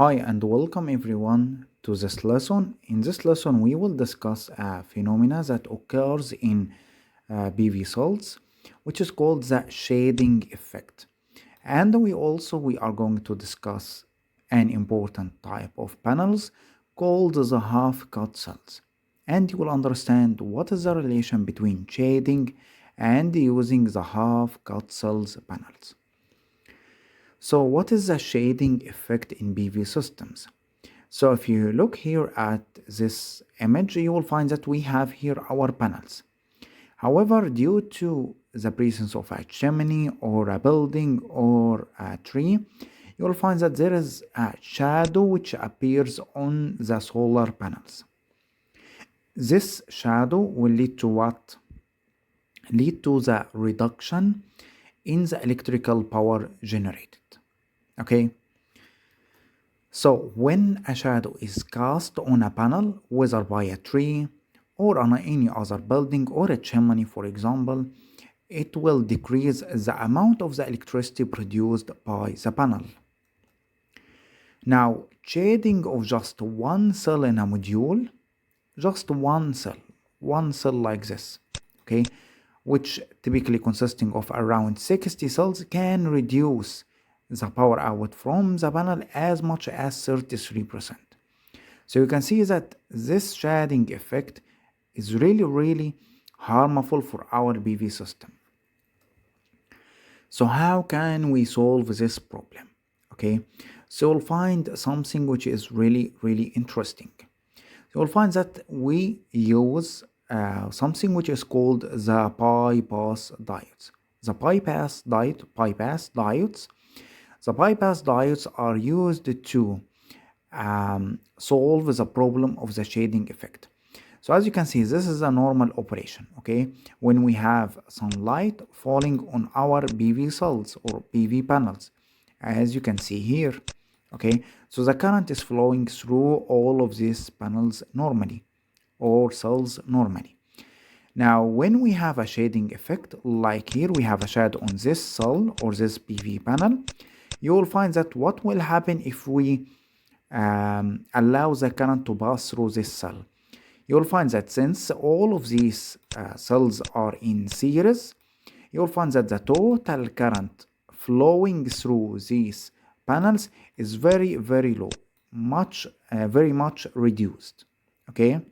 Hi and welcome everyone to this lesson. In this lesson, we will discuss a phenomena that occurs in PV cells, which is called the shading effect. And we are going to discuss an important type of panels called the half-cut cells. And you will understand what is the relation between shading and using the half-cut cells panels. So what is the shading effect in PV systems? So if you look here at this image, you will find that we have here our panels. However, due to the presence of a chimney or a building or a tree, you will find that there is a shadow which appears on the solar panels. This shadow will lead to what? Lead to the reduction in the electrical power generated. Okay, so when a shadow is cast on a panel, whether by a tree or on any other building or a chimney, for example, it will decrease the amount of the electricity produced by the panel. Now, shading of just one cell in a module, just one cell like this, okay, which typically consisting of around 60 cells, can reduce the power output from the panel as much as 33%. So you can see that this shading effect is really harmful for our PV system. So how can we solve this problem? Okay, so we'll find something which is really interesting. So we'll find that we use something which is called the bypass diodes. The bypass diodes. The bypass diodes are used to solve the problem of the shading effect. So as you can see, this is a normal operation, okay? When we have sunlight falling on our PV cells or PV panels, as you can see here, okay? So the current is flowing through all of these panels normally, or cells normally. Now, when we have a shading effect, like here we have a shadow on this cell or this PV panel, you will find that what will happen if we allow the current to pass through this cell. You will find that since all of these cells are in series, you will find that the total current flowing through these panels is very low, very much reduced. Okay.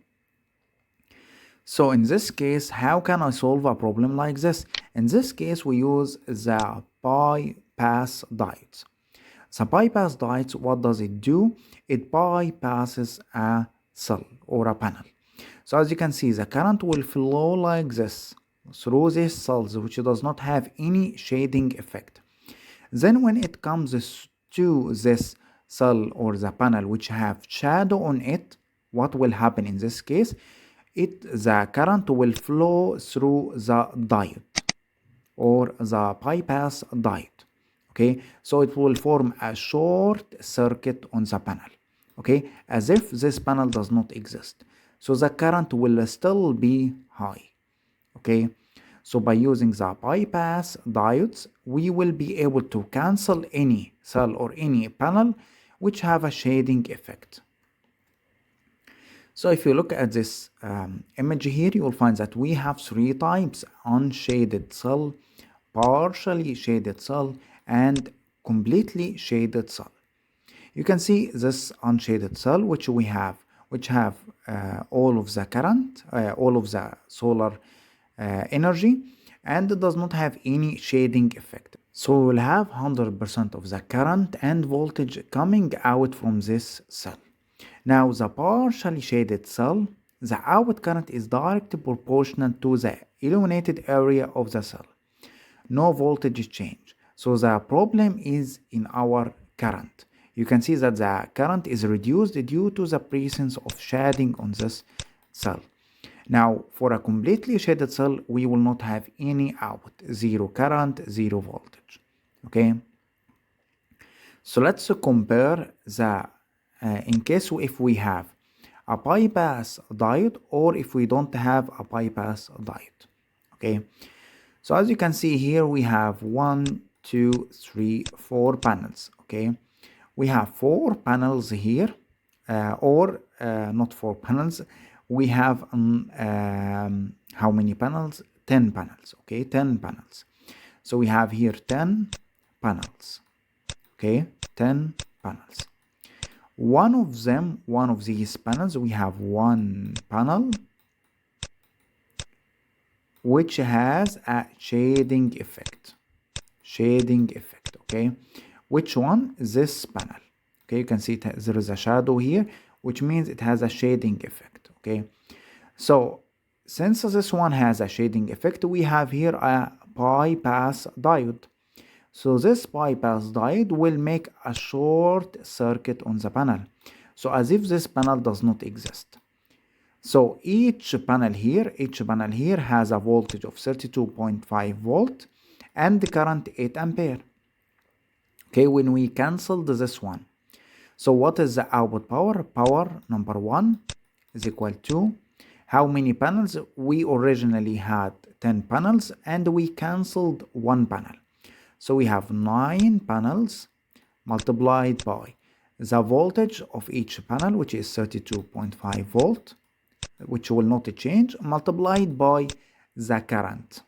So in this case, how can I solve a problem like this? In this case, we use the bypass diodes. The bypass diodes, what does it do? It bypasses a cell or a panel. So as you can see, the current will flow like this through these cells, which does not have any shading effect. Then when it comes to this cell or the panel which have shadow on it, what will happen in this case? The current will flow through the diode or the bypass diode. Okay, so it will form a short circuit on the panel, okay, as if this panel does not exist. So the current will still be high. Okay, so by using the bypass diodes, we will be able to cancel any cell or any panel which have a shading effect. So if you look at this image here, you will find that we have three types: unshaded cell, partially shaded cell, and completely shaded cell. You can see this unshaded cell which have all of the current, all of the solar energy, and it does not have any shading effect. So we'll have 100% of the current and voltage coming out from this cell. Now the partially shaded cell, the output current is directly proportional to the illuminated area of the cell. No voltage change. So the problem is in our current. You can see that the current is reduced due to the presence of shading on this cell. Now for a completely shaded cell, we will not have any output, zero current, zero voltage. Okay. So let's compare the in case if we have a bypass diode or if we don't have a bypass diode. Okay, so as you can see here, we have 1, 2, 3, 4 panels. Okay, we have 4 panels here, or not 4 panels. We have how many panels? 10 panels. Okay, 10 panels. So we have here 10 panels. Okay, 10 panels. One of these panels, we have one panel which has a shading effect. Okay, which one? This panel. Okay, you can see there is a shadow here, which means it has a shading effect. Okay, so since this one has a shading effect, we have here a bypass diode. So this bypass diode will make a short circuit on the panel, so as if this panel does not exist. So each panel here has a voltage of 32.5 volt and the current 8 ampere. Okay, when we cancel this one, so what is the output power? Power number 1 is equal to how many panels? We originally had 10 panels and we cancelled one panel. So we have 9 panels multiplied by the voltage of each panel, which is 32.5 volt, which will not change, multiplied by the current.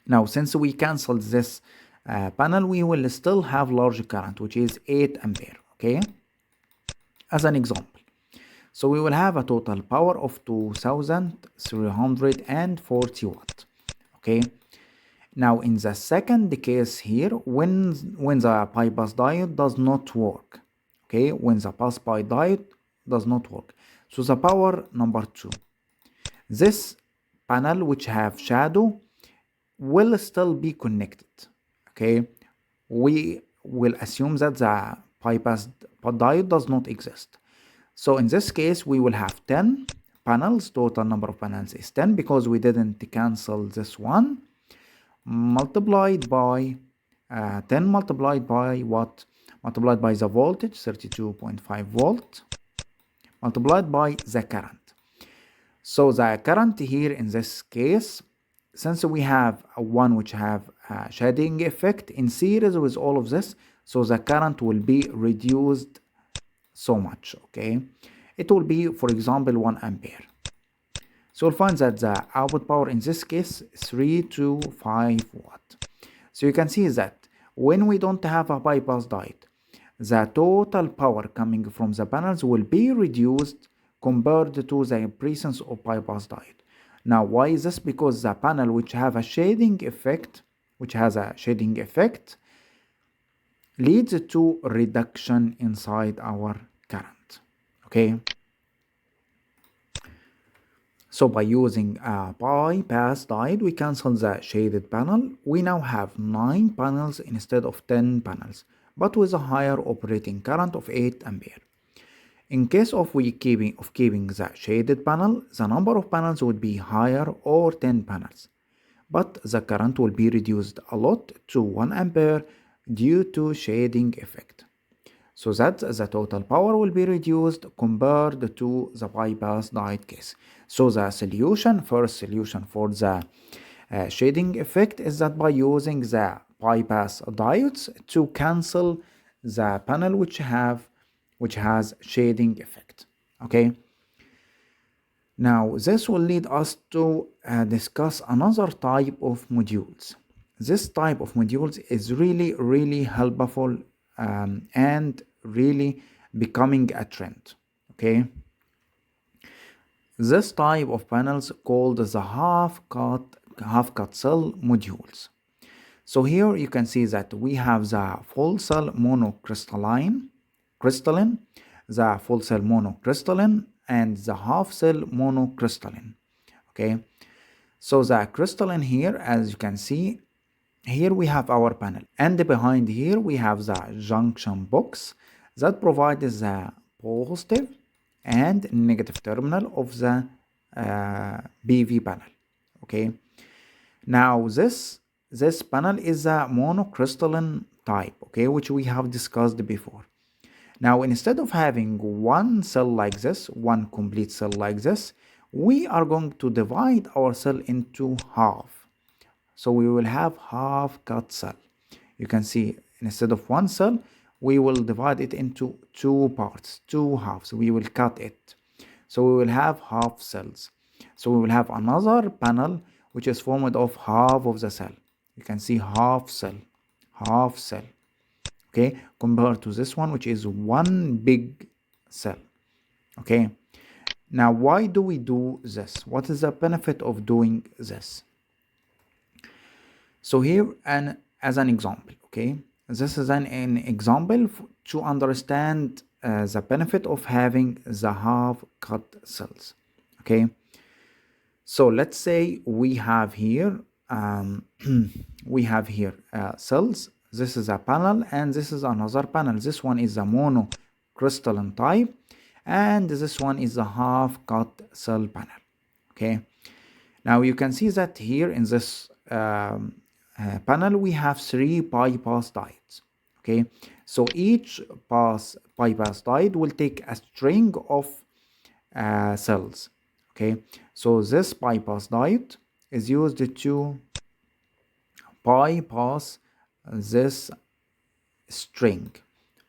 Now, since we cancelled this panel, we will still have large current, which is 8 ampere, okay? As an example. So we will have a total power of 2340 watt, okay? Now, in the second case here, when the bypass diode does not work, okay? When the pass by diode does not work. So the power number 2, this panel which have shadow will still be connected, okay? We will assume that the bypass diode does not exist. So in this case, we will have 10 panels. Total number of panels is 10 because we didn't cancel this one, multiplied by 10 multiplied by what? Multiplied by the voltage, 32.5 volt, multiplied by the current. So the current here in this case, since we have one which have a shading effect in series with all of this, so the current will be reduced so much, okay? It will be, for example, 1 ampere. So we'll find that the output power in this case is 3 to 5 watt. So you can see that when we don't have a bypass diode, the total power coming from the panels will be reduced compared to the presence of bypass diode. Now, why is this? Because the panel which have a shading effect, leads to reduction inside our current, okay? So by using a bypass diode, we cancel the shaded panel. We now have 9 panels instead of 10 panels, but with a higher operating current of 8 ampere. In case of keeping the shaded panel, the number of panels would be higher, or 10 panels, but the current will be reduced a lot to 1 ampere due to shading effect. So that the total power will be reduced compared to the bypass diode case. So the first solution for the shading effect is that by using the bypass diodes to cancel the panel which has shading effect, okay? Now this will lead us to discuss another type of modules. This type of modules is really helpful and really becoming a trend, okay? This type of panels called the half-cut cell modules. So here you can see that we have the full cell monocrystalline, the full cell monocrystalline, and the half cell monocrystalline, okay? So the crystalline here, as you can see, here we have our panel, and behind here we have the junction box that provides the positive and negative terminal of the PV panel, okay? Now this panel is a monocrystalline type, okay, which we have discussed before. Now instead of having one cell like this, one complete cell like this, we are going to divide our cell into half. So we will have half cut cell. You can see instead of one cell, we will divide it into two parts, two halves. We will cut it. So we will have half cells. So we will have another panel which is formed of half of the cell. You can see half cell, okay, compared to this one, which is one big cell. Okay, now why do we do this? What is the benefit of doing this? So here, as an example, okay, this is an example to understand the benefit of having the half cut cells. Okay, so let's say we have here cells. This is a panel and this is another panel. This one is a monocrystalline type and this one is a half cut cell panel. Okay, now you can see that here in this panel we have 3 bypass diodes. Okay, so each bypass diode will take a string of cells. Okay, so this bypass diode is used to bypass this string,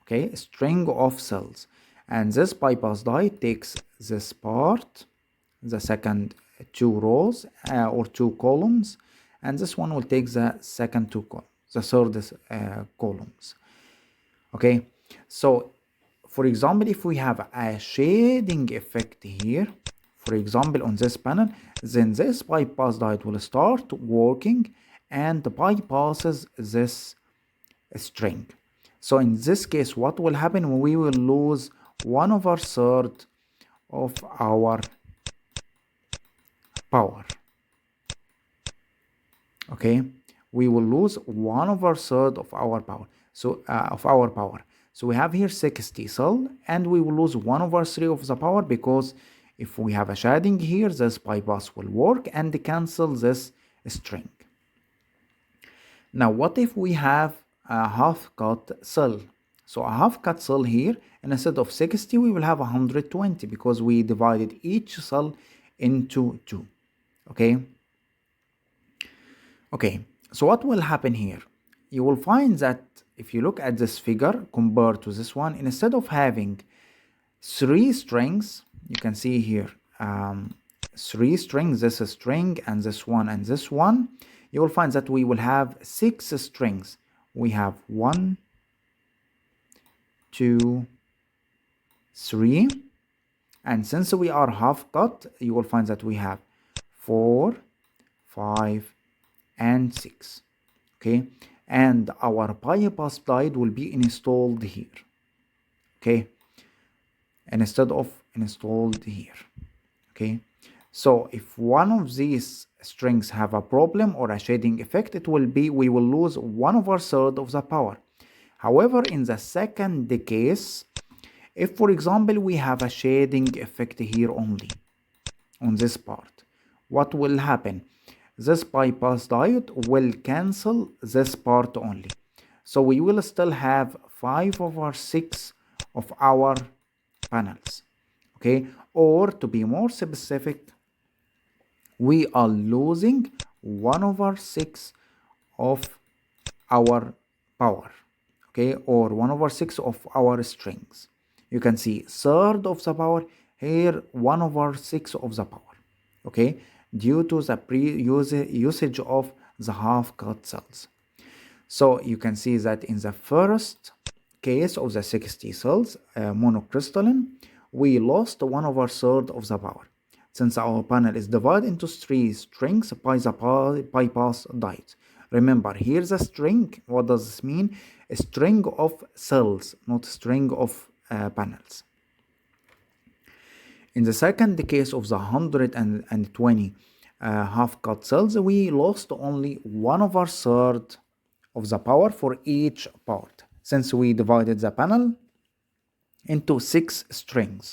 okay, a string of cells, and this bypass diode takes this part, the second 2 rows or 2 columns, and this one will take the second 2 columns, the third columns. Okay, so for example, if we have a shading effect here, for example on this panel, then this bypass diode will start working and bypasses this string. So in this case, what will happen? We will lose 1/3 of our power. Okay, we will lose 1/3 of our power. So we have here 60 cell and we will lose 1/3 of the power, because if we have a shading here, this bypass will work and cancel this string. Now what if we have a half cut cell? So a half cut cell here, and instead of 60 we will have 120, because we divided each cell into 2. Okay, so what will happen here? You will find that if you look at this figure compared to this one, instead of having 3 strings, you can see here 3 strings, this string and this one and this one, you will find that we will have 6 strings. We have 1, 2, 3, and since we are half cut, you will find that we have 4, 5, and 6. Okay, and our bypass diode will be installed here. Okay, instead of installed here. Okay, so if one of these strings have a problem or a shading effect, we will lose 1/3 of the power. However, in the second case, if for example we have a shading effect here only on this part, what will happen? This bypass diode will cancel this part only. So we will still have 5/6 of our panels. Okay, or to be more specific, we are losing 1/6 of our power. Okay, or 1/6 of our strings. You can see third of the power here, 1/6 of the power. Okay, due to the usage of the half cut cells. So you can see that in the first case of the 60 cells monocrystalline, we lost 1/3 of the power, since our panel is divided into 3 strings by the bypass diodes. Remember, here's a string. What does this mean? A string of cells, not a string of panels. In the second case of the 120 half cut cells, we lost only 1/3 of the power for each part, since we divided the panel into 6 strings.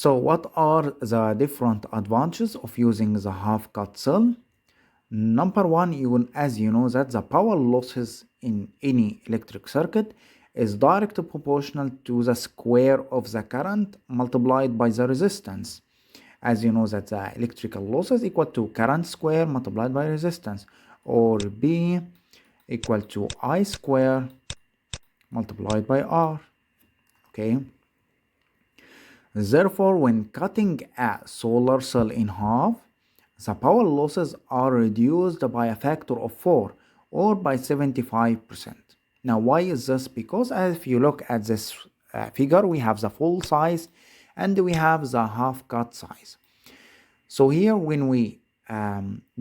So what are the different advantages of using the half cut cell? Number one, as you know that the power losses in any electric circuit is directly proportional to the square of the current multiplied by the resistance. As you know that the electrical losses equal to current square multiplied by resistance, or B equal to I square multiplied by R. Okay. Therefore, when cutting a solar cell in half, the power losses are reduced by a factor of 4 or by 75%. Now, why is this? Because if you look at this figure, we have the full size and we have the half cut size. So here when we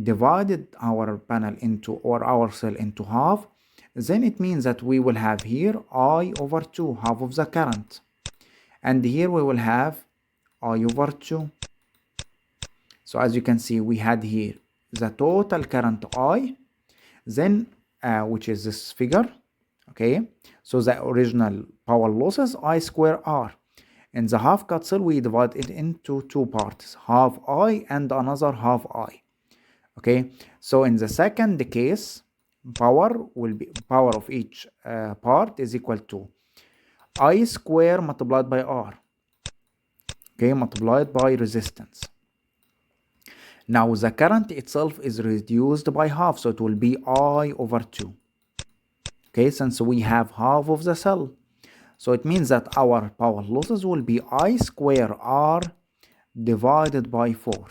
divided our panel into, or our cell into half, then it means that we will have here I over 2, half of the current. And here we will have I over 2. So as you can see, we had here the total current I, then which is this figure, okay? So the original power losses I square R. In the half cut cell, we divide it into two parts, half I and another half I. Okay, so in the second case, power of each part is equal to I square multiplied by R. Okay, multiplied by resistance. Now the current itself is reduced by half, so it will be I over 2. Okay, since we have half of the cell. So it means that our power losses will be I square R divided by 4.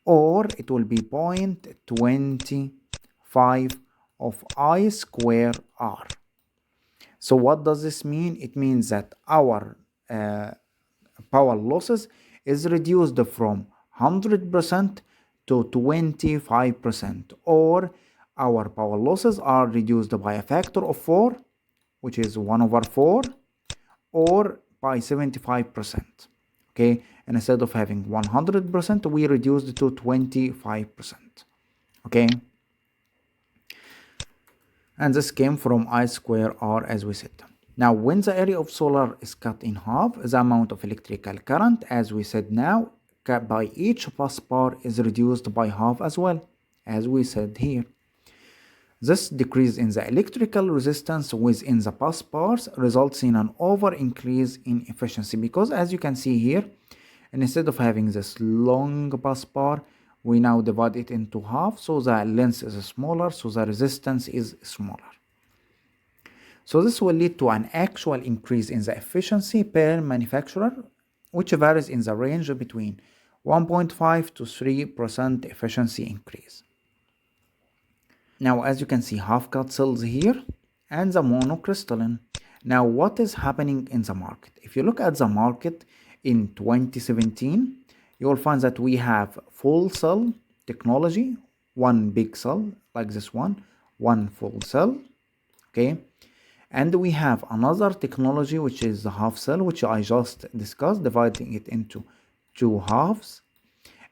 Or it will be 0.25 of I square R. So what does this mean? It means that our power losses is reduced from 100% to 25%, or our power losses are reduced by a factor of 4, which is 1 over 4, or by 75%. Okay, and instead of having 100%, we reduced to 25%. Okay, and this came from I square R, as we said. Now, when the area of solar is cut in half, the amount of electrical current, as we said now, cut by each bus bar is reduced by half as well, as we said here. This decrease in the electrical resistance within the bus bars results in an over increase in efficiency, because as you can see here, instead of having this long bus bar, we now divide it into half, so the length is smaller, so the resistance is smaller. So this will lead to an actual increase in the efficiency per manufacturer, which varies in the range between 1.5 to 3% efficiency increase. Now, as you can see, half-cut cells here and the monocrystalline. Now, what is happening in the market? If you look at the market in 2017, you will find that we have full cell technology, one big cell like this one full cell, okay? And we have another technology, which is the half cell, which I just discussed, dividing it into two halves.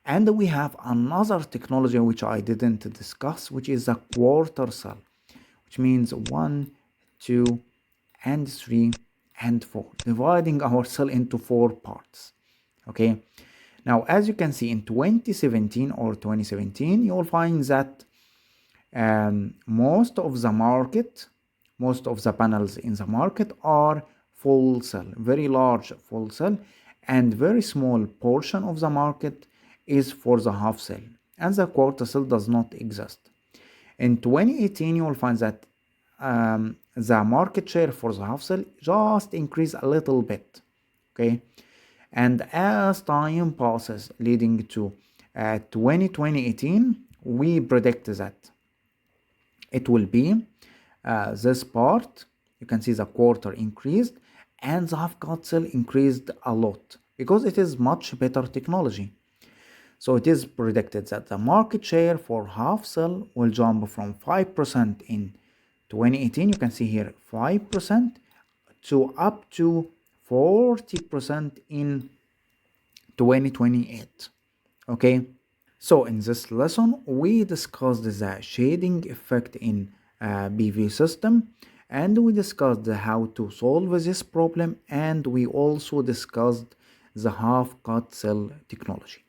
And we have another technology which I didn't discuss, which is a quarter cell, which means 1, 2, and 3, and 4, dividing our cell into 4 parts. Okay. Now, as you can see in 2017 or 2017, you will find that most of the panels in the market are full cell, very large full cell, and very small portion of the market is for the half cell, and the quarter cell does not exist. In 2018, you will find that the market share for the half cell just increased a little bit, okay? And as time passes, leading to 2018, we predict that it will be this part. You can see the quarter increased and the half-cut cell increased a lot because it is much better technology. So it is predicted that the market share for half cell will jump from 5% in 2018, you can see here 5%, to up to 40% in 2028. Okay, so in this lesson we discussed the shading effect in PV system, and we discussed how to solve this problem, and we also discussed the half-cut cell technology.